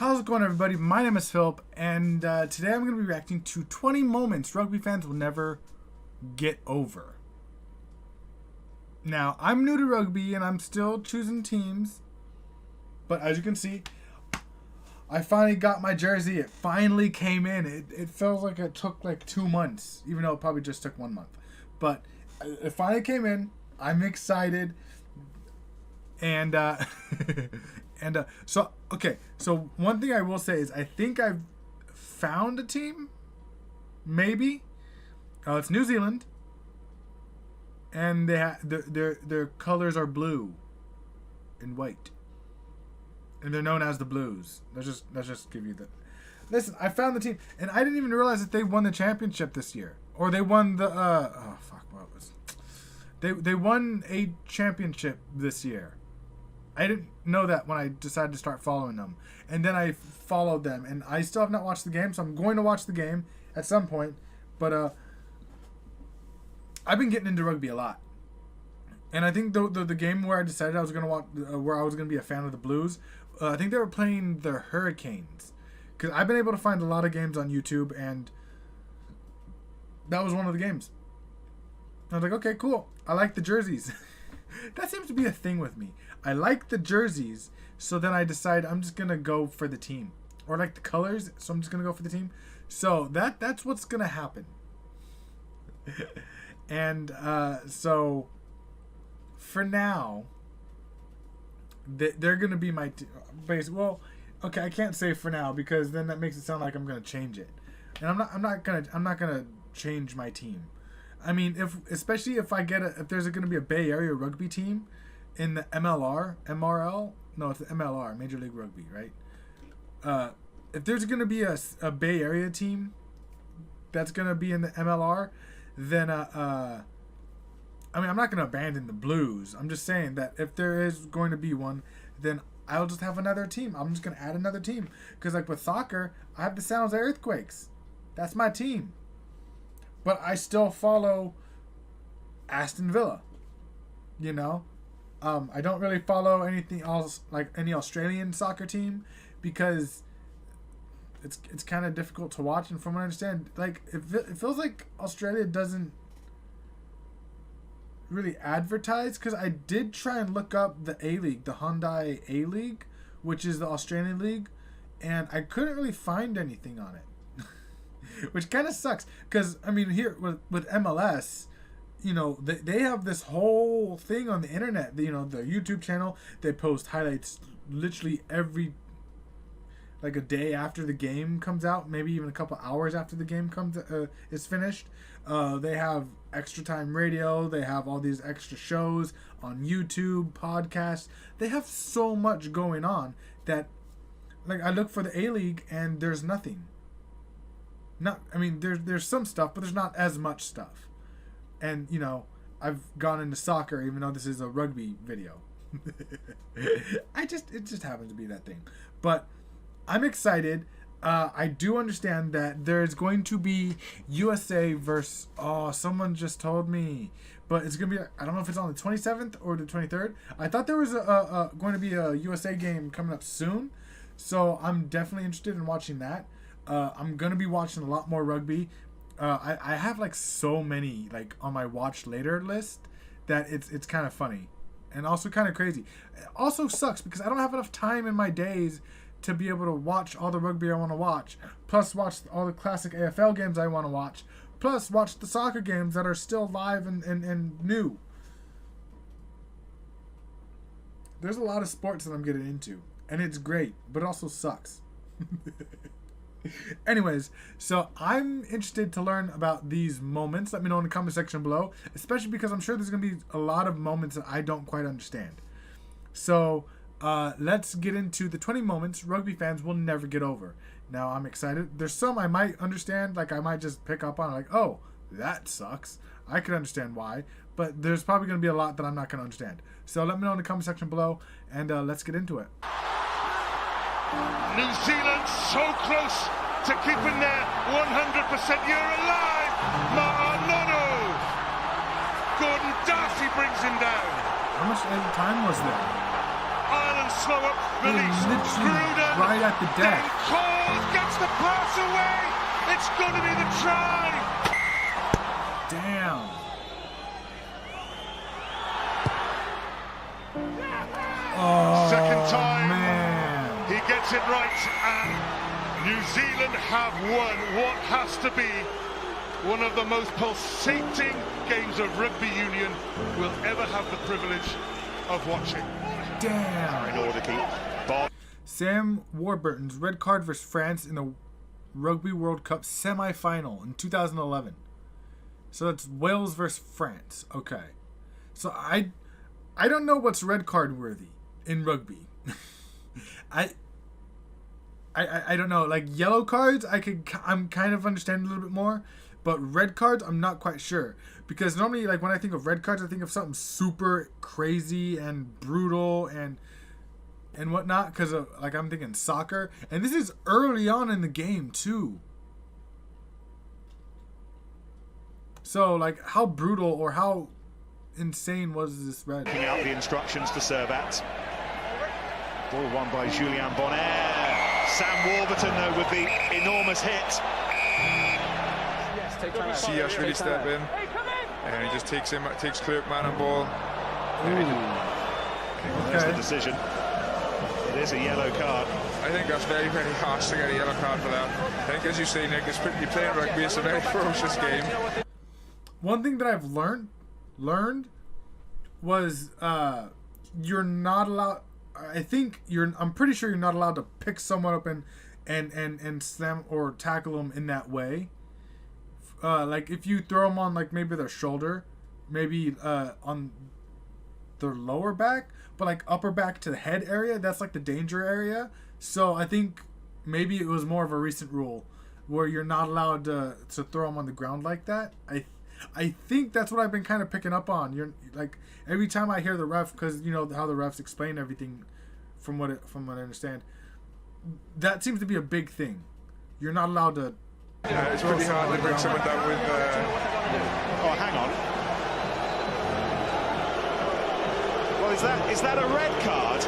How's it going, everybody? My name is Philip, and today I'm going to be reacting to 20 moments rugby fans will never get over. Now, I'm new to rugby, and I'm still choosing teams, but as you can see, I finally got my jersey. It finally came in. It feels like it took like 2 months, even though it probably just took 1 month. But it finally came in. I'm excited. And so one thing I will say is I think I've found a team. Maybe. It's New Zealand. And their colors are blue and white. And they're known as the Blues. Let's just give you the... Listen, I found the team, and I didn't even realize that they won the championship this year. Or they won the They won a championship this year. I didn't know that when I decided to start following them. And then I followed them, and I still have not watched the game, so I'm going to watch the game at some point. But I've been getting into rugby a lot. And I think the game where I decided I was going to watch, where I was going to be a fan of the Blues, I think they were playing the Hurricanes. Because I've been able to find a lot of games on YouTube, and that was one of the games. I was like, okay, cool. I like the jerseys. That seems to be a thing with me. I like the jerseys, so then I decide I'm just going to go for the team. Or I like the colors, so I'm just going to go for the team. So that's what's going to happen. And so for now, they're going to be my base. Well, okay, I can't say for now because then that makes it sound like I'm going to change it. And I'm not going to change my team. I mean, especially if there's going to be a Bay Area rugby team in the MRL, no, it's the MLR, Major League Rugby, right? If there's going to be a Bay Area team that's going to be in the MLR, then I mean, I'm not going to abandon the Blues. I'm just saying that if there is going to be one, then I'll just have another team. I'm just going to add another team because, like with soccer, I have the San Jose Earthquakes. That's my team. But I still follow Aston Villa, you know. I don't really follow anything else, like any Australian soccer team, because it's kind of difficult to watch. And from what I understand, like it feels like Australia doesn't really advertise. Because I did try and look up the A-League, the Hyundai A-League, which is the Australian league, and I couldn't really find anything on it. Which kind of sucks, because I mean, here with MLS, you know, they have this whole thing on the internet. You know, the YouTube channel, they post highlights literally like a day after the game comes out, maybe even a couple hours after the game is finished. They have extra time radio. They have all these extra shows on YouTube, podcasts. They have so much going on that, like, I look for the A-League and there's nothing. I memean, there's some stuff, but there's not as much stuff. And, you know, I've gone into soccer, even though this is a rugby video. It just happens to be that thing. But I'm excited. I do understand that there's going to be USA versus... Oh, someone just told me. But it's going to be... I don't know if it's on the 27th or the 23rd. I thought there was going to be a USA game coming up soon. So I'm definitely interested in watching that. I'm gonna be watching a lot more rugby. I have like so many like on my watch later list that it's kind of funny and also kind of crazy. It also sucks because I don't have enough time in my days to be able to watch all the rugby I want to watch, plus watch all the classic AFL games I want to watch, plus watch the soccer games that are still live and new. There's a lot of sports that I'm getting into, and it's great, but it also sucks. Anyways, so I'm interested to learn about these moments. Let me know in the comment section below, especially because I'm sure there's going to be a lot of moments that I don't quite understand. So let's get into the 20 moments rugby fans will never get over. Now, I'm excited. There's some I might understand, like I might just pick up on, like, oh, that sucks. I could understand why, but there's probably going to be a lot that I'm not going to understand. So let me know in the comment section below, and let's get into it. New Zealand so close to keeping their 100%. You're alive, Ma'anono. Gordon Darcy brings him down. How much time was there? Ireland slow up Released. Gruden. Right at the death. Cole gets the pass away. It's going to be the try. Damn. Oh, Second time. Man. He gets it right, and New Zealand have won what has to be one of the most pulsating games of rugby union we'll ever have the privilege of watching. Damn. Sam Warburton's red card versus France in the Rugby World Cup semi-final in 2011. So that's Wales versus France. Okay. So I don't know what's red card worthy in rugby. I don't know. Like yellow cards, I'm kind of understanding a little bit more, but red cards, I'm not quite sure, because normally, like when I think of red cards, I think of something super crazy and brutal and whatnot. Because like I'm thinking soccer, and this is early on in the game too. So like, how brutal or how insane was this red? Picking out the instructions to serve at. Ball won by Julien Bonner. Sam Warburton, though, with the enormous hit. See us really step in, and he just takes Clerk man and ball. There's the decision. It is a yellow card. I think that's very, very harsh to get a yellow card for that. I think, as you say, Nick, you're playing rugby. It's a very ferocious game. One thing that I've learned was you're not allowed. I'm pretty sure you're not allowed to pick someone up and slam or tackle them in that way. Like if you throw them on like maybe their shoulder, maybe on their lower back, but like upper back to the head area, that's like the danger area. So I think maybe it was more of a recent rule where you're not allowed to throw them on the ground like that. I think that's what I've been kind of picking up on. You're like, every time I hear the ref, because you know how the refs explain everything, from what I understand, that seems to be a big thing. You're not allowed to. Yeah, it's pretty hard to bring someone down with. Oh, hang on. Well, is that a red card?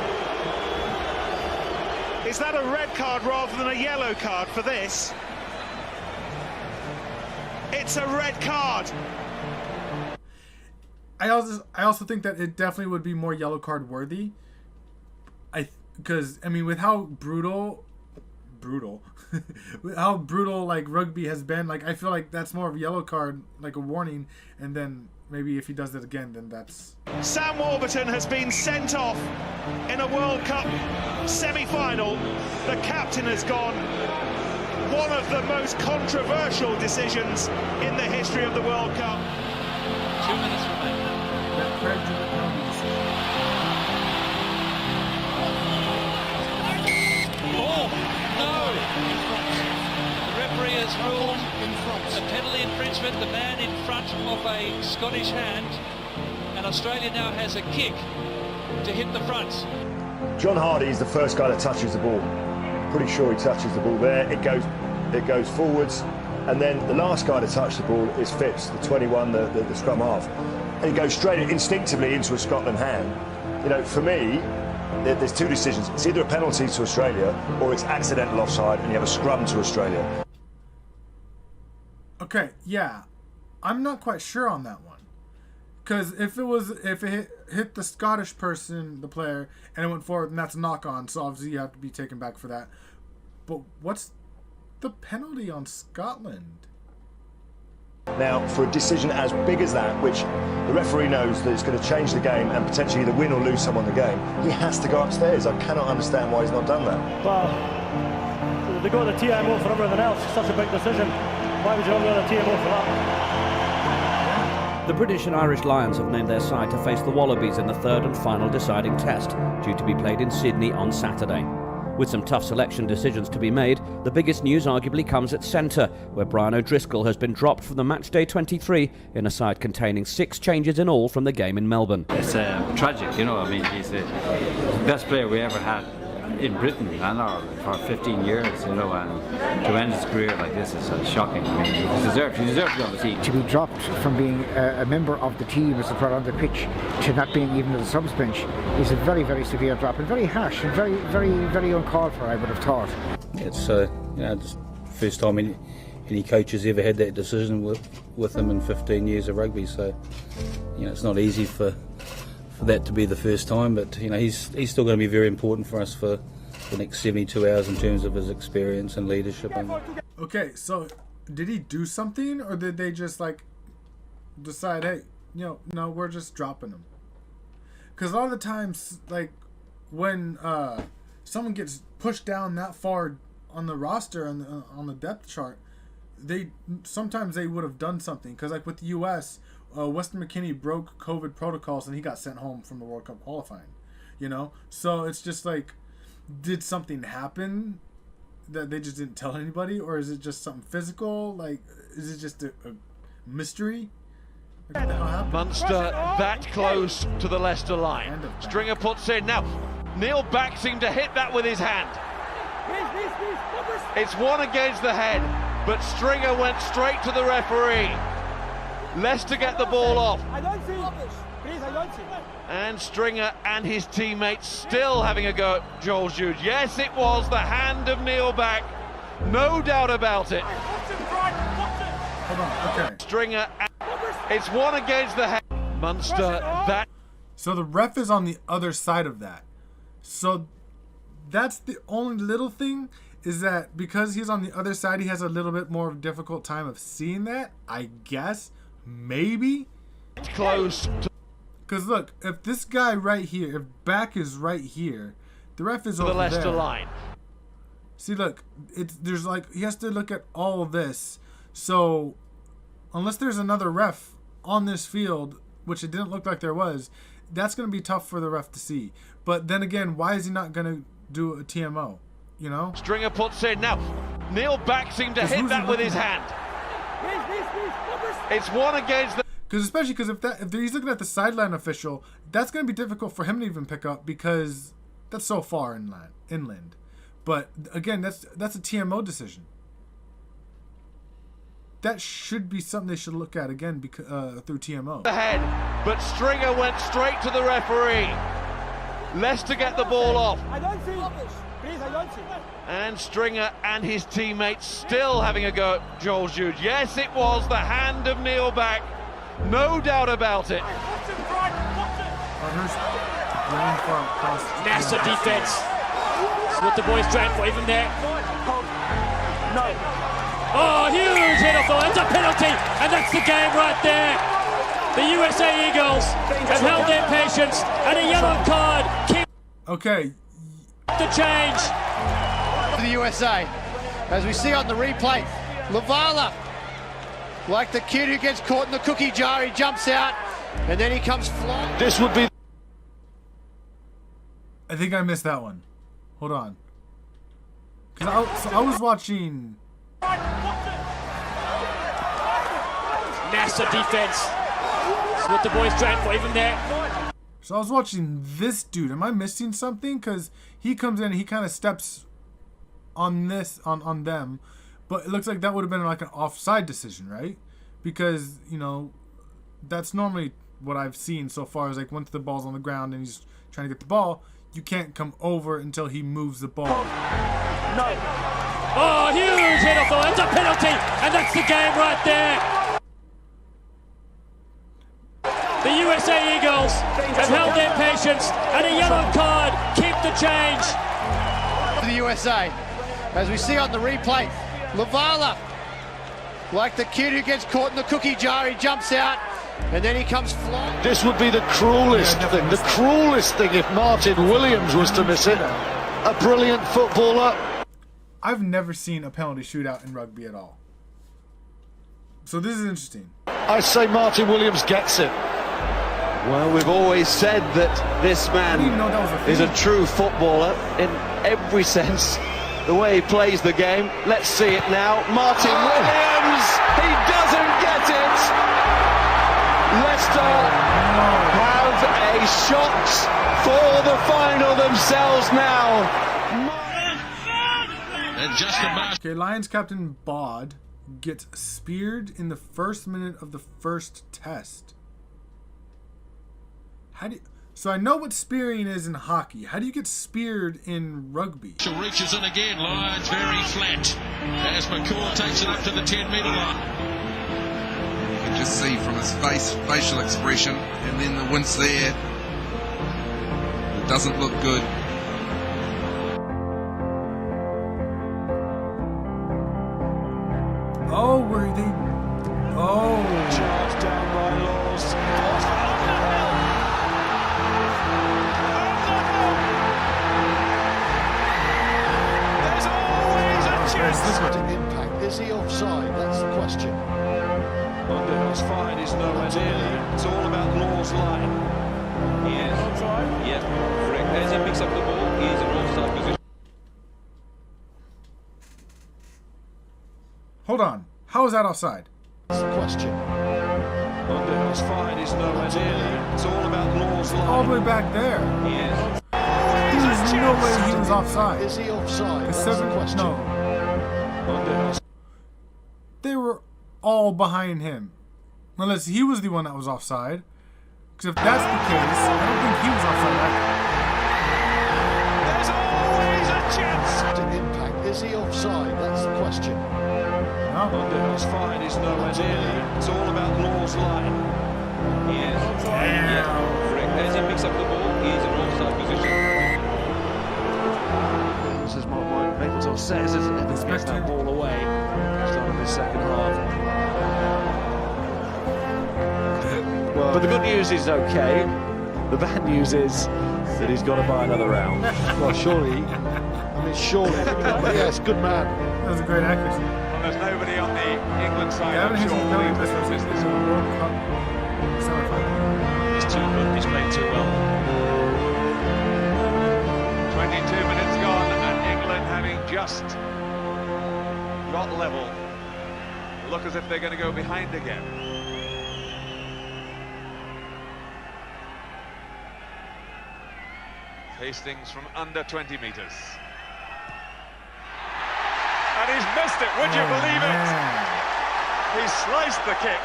Is that a red card rather than a yellow card for this? It's a red card. I also think that it definitely would be more yellow card worthy. Because I mean, with how brutal, with how brutal like rugby has been, like I feel like that's more of a yellow card, like a warning, and then maybe if he does it again, then that's. Sam Warburton has been sent off in a World Cup semi-final. The captain has gone. One of the most controversial decisions in the history of the World Cup. 2 minutes remaining. Oh, no! The referee has ruled a penalty infringement. The man in front of a Scottish hand. And Australia now has a kick to hit the front. John Hardy is the first guy that touches the ball. Pretty sure he touches the ball there. It goes forwards, and then the last guy to touch the ball is Phipps, the 21, the scrum half. And he goes straight instinctively into a Scotland hand. You know, for me, there's two decisions. It's either a penalty to Australia or it's accidental offside, and you have a scrum to Australia. Okay, yeah, I'm not quite sure on that one, because if it hit the Scottish person, the player, and it went forward, then that's a knock on. So obviously you have to be taken back for that. But what's the penalty on Scotland? Now, for a decision as big as that, which the referee knows that it's going to change the game and potentially either win or lose someone the game, he has to go upstairs. I cannot understand why he's not done that. Well, they got the TMO for everything else. It's such a big decision. Why would you not go the TMO for that? The British and Irish Lions have named their side to face the Wallabies in the third and final deciding test, due to be played in Sydney on Saturday. With some tough selection decisions to be made, the biggest news arguably comes at centre, where Brian O'Driscoll has been dropped from the matchday 23 in a side containing 6 changes in all from the game in Melbourne. It's tragic, you know. I mean, he's the best player we ever had, in Britain and Ireland for 15 years, you know, and to end his career like this is shocking. I mean, he deserves to be on the team. To be dropped from being a member of the team as a player on the pitch to not being even at the subs bench is a very, very severe drop, and very harsh and very, very, very uncalled for, I would have thought. It's it's the first time any coach has ever had that decision with him in 15 years of rugby, so it's not easy for that to be the first time, but he's still going to be very important for us for the next 72 hours in terms of his experience and leadership. Okay, so did he do something, or did they just decide, hey, no, we're just dropping him? Because a lot of the times, when someone gets pushed down that far on the roster on the depth chart, sometimes they would have done something. Because with the U.S., Weston McKennie broke COVID protocols and he got sent home from the World Cup qualifying. So it's just did something happen that they just didn't tell anybody, or is it just something physical? Is it just a mystery? What the hell happened? Munster that close to the Leicester line. Stringer puts in now. Neil Back seemed to hit that with his hand. It's one against the head, but Stringer went straight to the referee. Leicester get the ball off. And Stringer and his teammates still having a go at Joel Jude. Yes, it was the hand of Neil Back. No doubt about it. Hold on, okay. Stringer, it's one against the head. Munster that. So the ref is on the other side of that. So that's the only little thing, is that because he's on the other side, he has a little bit more of a difficult time of seeing that, I guess. Maybe. Close. Because look, if this guy right here, if Back is right here, the ref is over the Leicester there. Line. See, look, there's he has to look at all of this. So unless there's another ref on this field, which it didn't look like there was, that's going to be tough for the ref to see. But then again, why is he not going to do a TMO? Stringer puts in now. Neil Back seemed to hit that with his hand. It's one against the. Especially because if he's looking at the sideline official, that's going to be difficult for him to even pick up, because that's so far inland. But again, that's a TMO decision. That should be something they should look at again through TMO. The head, but Stringer went straight to the referee. Leicester get the ball off. And Stringer and his teammates still having a go at Joel Jude. Yes, it was the hand of Neil Back. No doubt about it. NASA defense. That's what the boys trained for, even there. No. Oh, huge hit off the line. That's a penalty, and that's the game right there. The USA Eagles have held their patience, and a yellow card. Okay. The change. For the USA, as we see on the replay, Lavala, like the kid who gets caught in the cookie jar, he jumps out, and then he comes flying. This would be. I think I missed that one. Hold on. Because I was watching. NASA defense. That's what the boys trained for, even there. So I was watching this dude. Am I missing something? Because he comes in and he kind of steps on them. But it looks like that would have been an offside decision, right? Because, that's normally what I've seen so far is once the ball's on the ground and he's trying to get the ball, you can't come over until he moves the ball. No. Oh, huge hit off the line. That's a penalty, and that's the game right there. The USA Eagles have held their patience, and a yellow card. Keep the change. For the USA, as we see on the replay, Lavala, like the kid who gets caught in the cookie jar, he jumps out, and then he comes flying. This would be the cruelest thing. The cruelest thing if Martin Williams was to miss it. A brilliant footballer. I've never seen a penalty shootout in rugby at all. So this is interesting. I say Martin Williams gets it. Well, we've always said that this man is a true footballer in every sense. The way he plays the game. Let's see it now. Martin Williams, he doesn't get it. Leicester have a shot for the final themselves now. And just a mark. Okay, Lions captain Bod gets speared in the first minute of the first test. How do you... So I know what spearing is in hockey. How do you get speared in rugby? She reaches in again. Lions very flat as McCall takes it up to the 10-metre line. You can just see from his facial expression, and then the wince there. It doesn't look good. Oh, were they... Oh. Charged down by Laws. There's always a chance. Impact. Is he offside? That's the question. Underhill's fine is nowhere near. It's all about Law's line. Yes. Offside? Yes, correct. As he picks up the ball, he is in offside position. Hold on. How is that offside? That's the question. Underhill's fine is nowhere near. It's all about Law's line. All the way back there. Yes. There's no way he was offside. Is he offside? That's The question. No. They were all behind him. Unless he was the one that was offside. Because if that's the case, I don't think he was offside either. There's always a chance. Impact. Is he offside? That's the question. No. Underhill's fine is nowhere near. It's all about Law's line. Yes. Yes, correct. As he picks up the ball, he is in offside position. This is what Mapleton says, isn't it? He gets that ball away. Start of his second half. But the good news is okay. The bad news is that he's got to buy another round. Well, surely. But yes, good man. That was a great accuracy. Well, there's nobody on the England side. Gavin I'm sure Higgins believes this this was business. the World Cup semifinal. He's too good. He's played too well. 22 minutes gone, and England having just got level. Look as if they're going to go behind again. Hastings from under 20 metres. And he's missed it, would you believe it? He sliced the kick.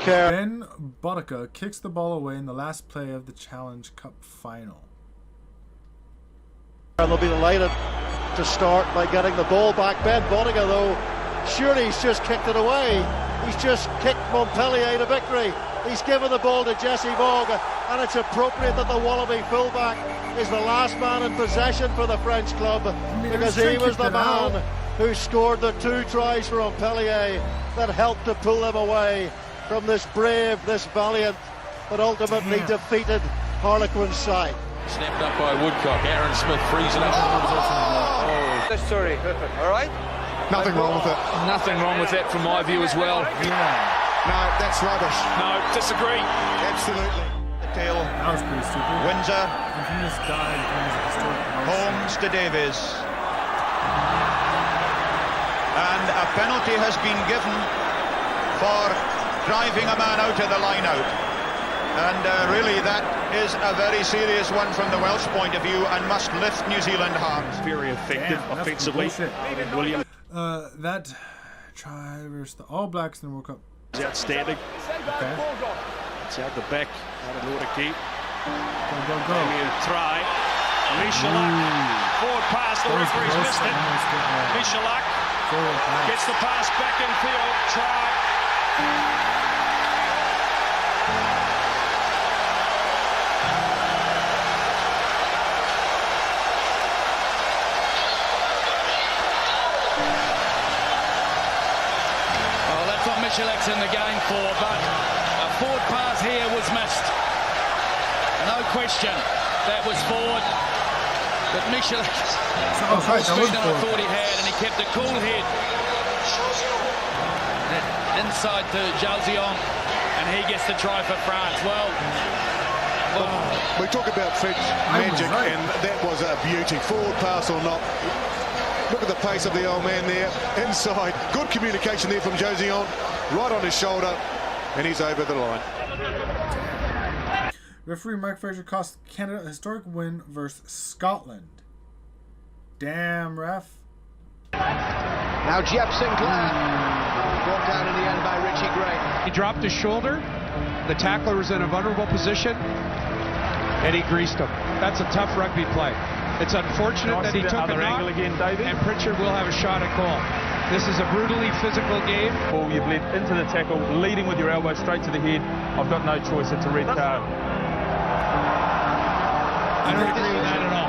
Ben Boddicker kicks the ball away in the last play of the Challenge Cup final. They'll be delighted to start by getting the ball back. Ben Boddicker, though, surely he's just kicked it away. He's just kicked Montpellier to victory. He's given the ball to Jesse Vaughan, and it's appropriate that the Wallaby fullback is the last man in possession for the French club, because he was the man who scored the 2 tries for Montpellier that helped to pull them away from this brave, this valiant, but ultimately defeated Harlequin side. Snapped up by Woodcock. Aaron Smith frees it up. Oh. Sorry. All right? Nothing wrong with it. Nothing wrong with that from my view as well. No, that's rubbish. No, disagree. Absolutely. The tail. That was pretty stupid. Windsor. And he just died. Holmes to Davies. And a penalty has been given for driving a man out of the line out. And really that is a very serious one from the Welsh point of view and must lift New Zealand hearts. Very effective offensively. William. That try versus the All Blacks in the World Cup. It's outstanding. Okay. It's out the back. Out of order keep. Go. Try. Michalak. Forward pass. The referee's missed it. Michalak gets the pass back in field. Try. Michalak's in the game for, but a forward pass here was missed. No question, that was forward. But Michalak more speed than I thought he had, and he kept a cool head. Inside to Jalzion, and he gets the try for France. Well, we talk about French magic, and that was a beauty. Forward pass or not. Look at the pace of the old man there, inside. Good communication there from Jalzion, right on his shoulder, and he's over the line. Referee Mike Fraser cost Canada a historic win versus Scotland. Damn, ref. Now Jeff Sinclair, brought down in the end by Richie Gray. He dropped his shoulder. The tackler was in a vulnerable position, and he greased him. That's a tough rugby play. It's unfortunate that he took a knock, and Pritchard will have a shot at goal. This is a brutally physical game. Ball, you've led into the tackle, leading with your elbow straight to the head. I've got no choice, it's a red card. I don't agree with that at all.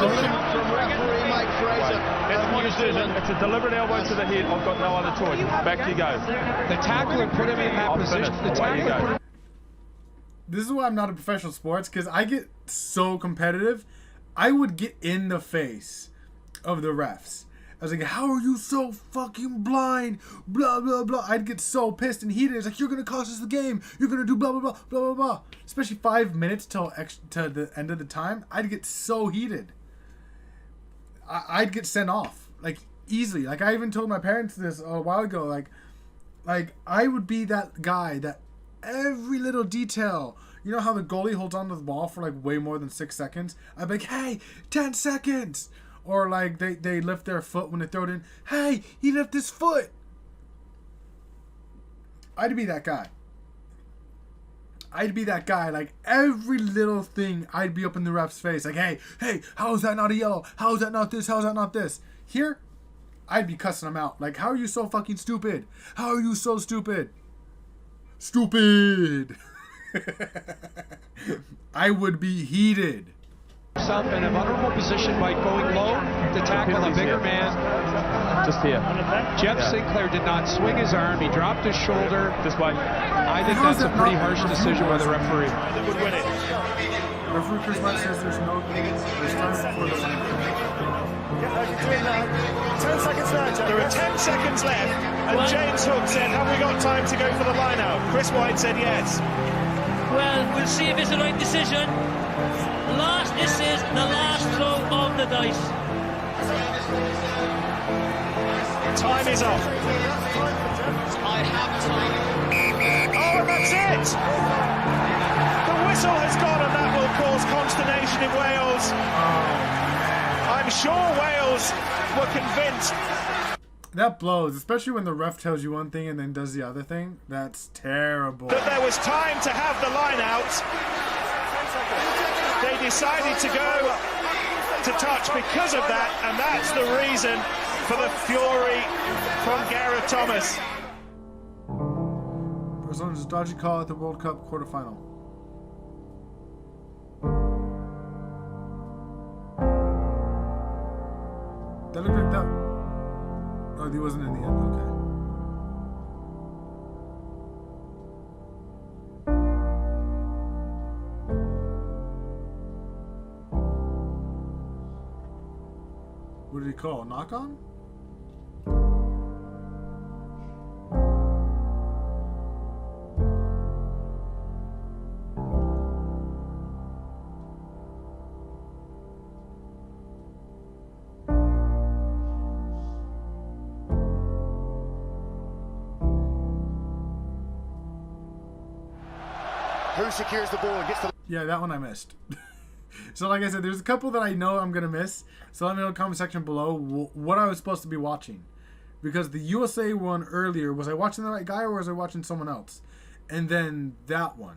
From referee Mike Fraser. It's a deliberate elbow to the head. I've got no other choice. Back you go. The tackler put him in that position. The tackler put him. This is why I'm not a professional sports, because I get so competitive. I would get in the face of the refs. I was like, how are you so fucking blind? Blah, blah, blah. I'd get so pissed and heated. It's like, you're going to cost us the game. You're going to do blah, blah, blah, blah, blah, blah. Especially 5 minutes till to the end of the time. I'd get so heated. I'd get sent off. Like, easily. Like, I even told my parents this a while ago. Like I would be that guy that every little detail... You know how the goalie holds onto the ball for, like, way more than 6 seconds? I'd be like, hey, 10 seconds! Or, like, they lift their foot when they throw it in. Hey, he lifted his foot! I'd be that guy. Like, every little thing, I'd be up in the ref's face. Like, hey, how is that not a yellow? How is that not this? How is that not this? Here, I'd be cussing them out. Like, how are you so fucking stupid? How are you so stupid? Stupid! I would be heated. Himself in a vulnerable position by going low to tackle a bigger man. Just here. Jeff Sinclair did not swing his arm. He dropped his shoulder. This way. I think that's a pretty harsh decision by the referee. That would win it. Referee Chris White says there's time for the line. 10 seconds left. There are 10 seconds left, and James Hook said, have we got time to go for the line out? Chris White said yes. Well, we'll see if it's the right decision. This is the last throw of the dice. Time is up. I have time. Oh, and that's it! The whistle has gone, and that will cause consternation in Wales. I'm sure Wales were convinced. That blows, especially when the ref tells you one thing and then does the other thing. That's terrible. That there was time to have the line out. They decided to go to touch because of that, and that's the reason for the fury from Gareth Thomas. Barcelona's dodgy call at the World Cup quarterfinal. That looked like that. Oh, he wasn't in the end. Okay. What did he call? Knock on? Who secures the ball and gets the... Yeah, that one I missed. So like I said, there's a couple that I know I'm going to miss. So let me know in the comment section below what I was supposed to be watching. Because the USA one earlier, was I watching the right guy or was I watching someone else? And then that one,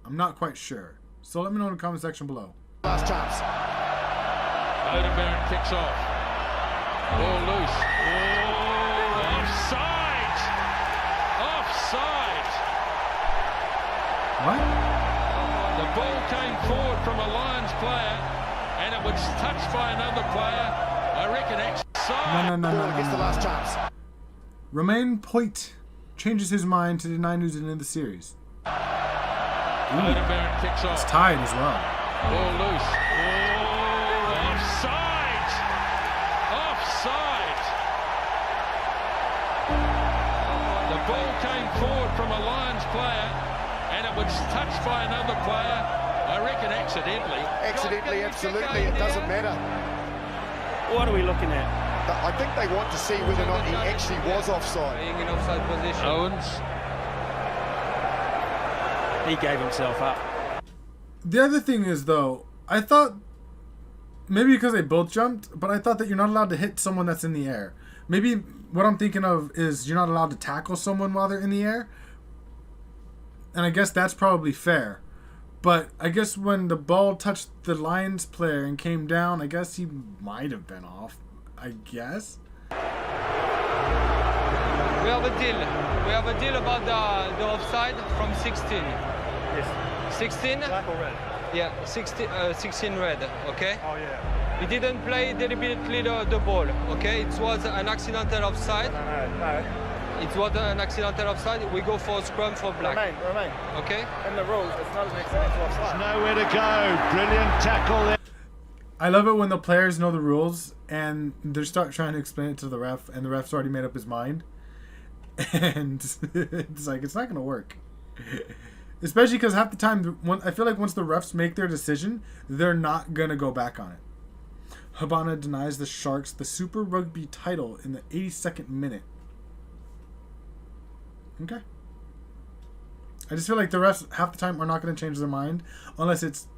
I'm not quite sure. So let me know in the comment section below. Last chance. Odenberg kicks off. Ball loose. Oh, offside! Offside! What? The ball came forward from a Lions player, and it was touched by another player. I reckon offside. No. Gets the last chance. Romain Poit changes his mind to deny New Zealand the series. Odenberg kicks off. It's tied as well. Ball loose. Oh, offside! Offside! The ball came forward from a Lions player, and it was touched by another player. I reckon accidentally. Accidentally, absolutely. It doesn't matter. What are we looking at? I think they want to see whether or not he actually was offside. Being in offside position. Owens. He gave himself up. The other thing is, though, I thought maybe because they both jumped, but I thought that you're not allowed to hit someone that's in the air. Maybe what I'm thinking of is you're not allowed to tackle someone while they're in the air. And I guess that's probably fair. But I guess when the ball touched the Lions player and came down, I guess he might have been off. I guess. We have a deal. We have a deal about the offside from 16. Yes. 16? Black or red? Yeah, 16 red, okay? Oh, yeah. We didn't play deliberately the ball, okay? It was an accidental offside. No. It was an accidental offside. We go for a scrum for black. Remain. Okay? In the rules, it's not an accidental offside. There's nowhere to go. Brilliant tackle there. I love it when the players know the rules and they start trying to explain it to the ref, and the ref's already made up his mind. And it's like, it's not going to work. Especially because half the time, I feel like once the refs make their decision, they're not going to go back on it. Habana denies the Sharks the Super Rugby title in the 82nd minute. Okay. I just feel like the refs half the time are not going to change their mind unless it's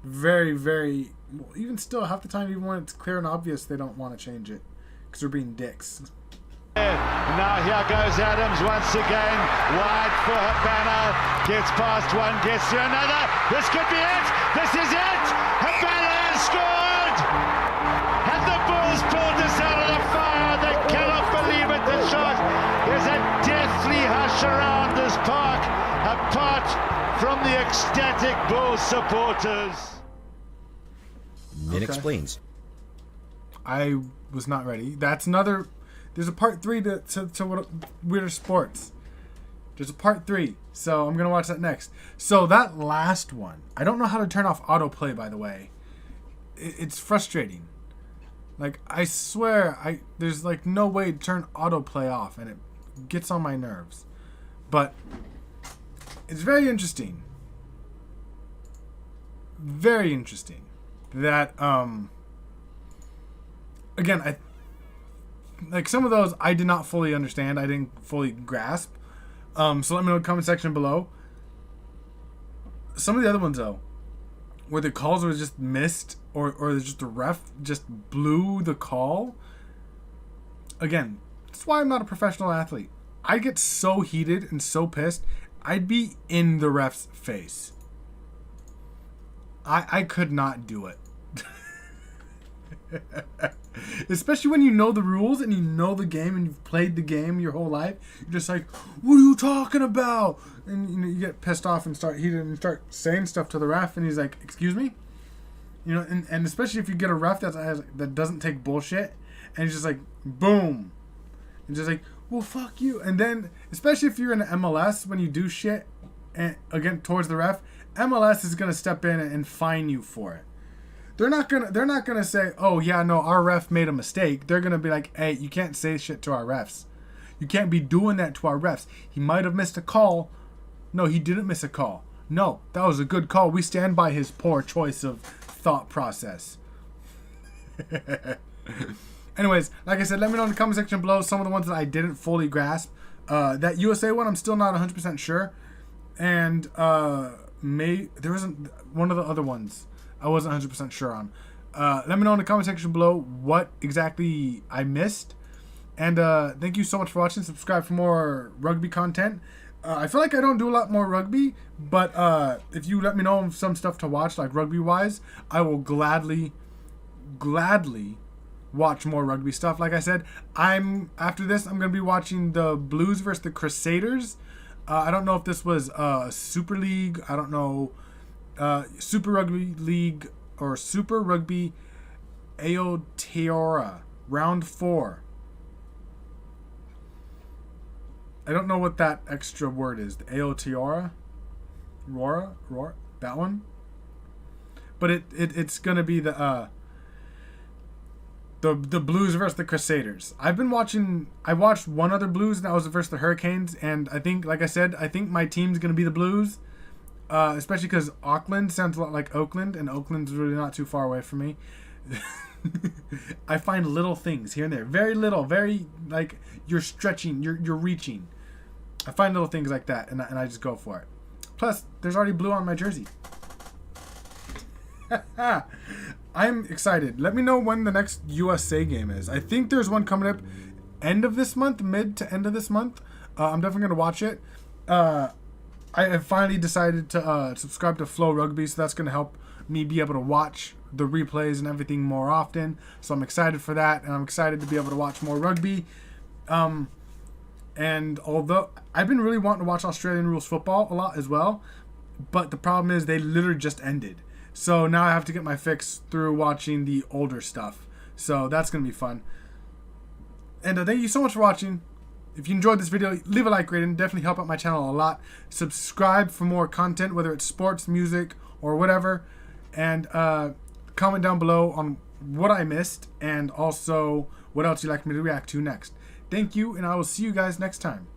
very, very... Well, even still, half the time, even when it's clear and obvious, they don't want to change it because they're being dicks. Now here goes Adams once again, wide for Habana, gets past one, gets to another, this could be it, this is it, Habana has scored, and the Bulls pulled us out of the fire, they cannot believe it, the shot, there's a deathly hush around this park, apart from the ecstatic Bulls supporters. It explains. I was not ready. That's another... There's a part 3 to what Weirder Sports. There's a part 3. So I'm going to watch that next. So that last one. I don't know how to turn off autoplay, by the way. It's frustrating. Like, I swear, there's like no way to turn autoplay off. And it gets on my nerves. But it's very interesting. Very interesting. That, again, like some of those I did not fully understand. I didn't fully grasp. So let me know in the comment section below. Some of the other ones though, where the calls were just missed or just the ref just blew the call. Again, that's why I'm not a professional athlete. I get so heated and so pissed, I'd be in the ref's face. I could not do it. Especially when you know the rules and you know the game and you've played the game your whole life. You're just like, what are you talking about? And you get pissed off and start heated and start saying stuff to the ref, and he's like, excuse me? And especially if you get a ref that doesn't take bullshit, and he's just like, boom. And just like, well, fuck you. And then, especially if you're in MLS, when you do shit and again towards the ref, MLS is gonna step in and fine you for it. They're not gonna say, oh yeah, no, our ref made a mistake. They're gonna be like, hey, you can't say shit to our refs. You can't be doing that to our refs. He might have missed a call. No, he didn't miss a call. No, that was a good call. We stand by his poor choice of thought process. Anyways, like I said, let me know in the comment section below some of the ones that I didn't fully grasp. That USA one, I'm still not 100% sure. And there wasn't one of the other ones I wasn't 100% sure on. Let me know in the comment section below what exactly I missed. And thank you so much for watching. Subscribe for more rugby content. I feel like I don't do a lot more rugby, but if you let me know some stuff to watch, like rugby-wise, I will gladly watch more rugby stuff. Like I said, after this, I'm going to be watching the Blues versus the Crusaders. I don't know if this was Super League. I don't know. Super Rugby League or Super Rugby Aotearoa round 4. I don't know what that extra word is. The Aotearoa, Roar, that one. But it's gonna be the Blues versus the Crusaders. I watched one other Blues, and that was versus the Hurricanes. And I think, like I said, I think my team's gonna be the Blues. Especially because Auckland sounds a lot like Oakland, and Oakland's really not too far away from me. I find little things here and there. Very little, very, like, you're stretching, you're reaching. I find little things like that, and I just go for it. Plus, there's already blue on my jersey. I'm excited. Let me know when the next USA game is. I think there's one coming up end of this month, mid to end of this month. I'm definitely going to watch it. I have finally decided to subscribe to Flow Rugby, so that's going to help me be able to watch the replays and everything more often. So I'm excited for that, and I'm excited to be able to watch more rugby. And although I've been really wanting to watch Australian rules football a lot as well, but the problem is they literally just ended. So now I have to get my fix through watching the older stuff. So that's going to be fun. And thank you so much for watching. If you enjoyed this video, leave a like rating. Definitely help out my channel a lot. Subscribe for more content, whether it's sports, music, or whatever. And comment down below on what I missed and also what else you'd like me to react to next. Thank you, and I will see you guys next time.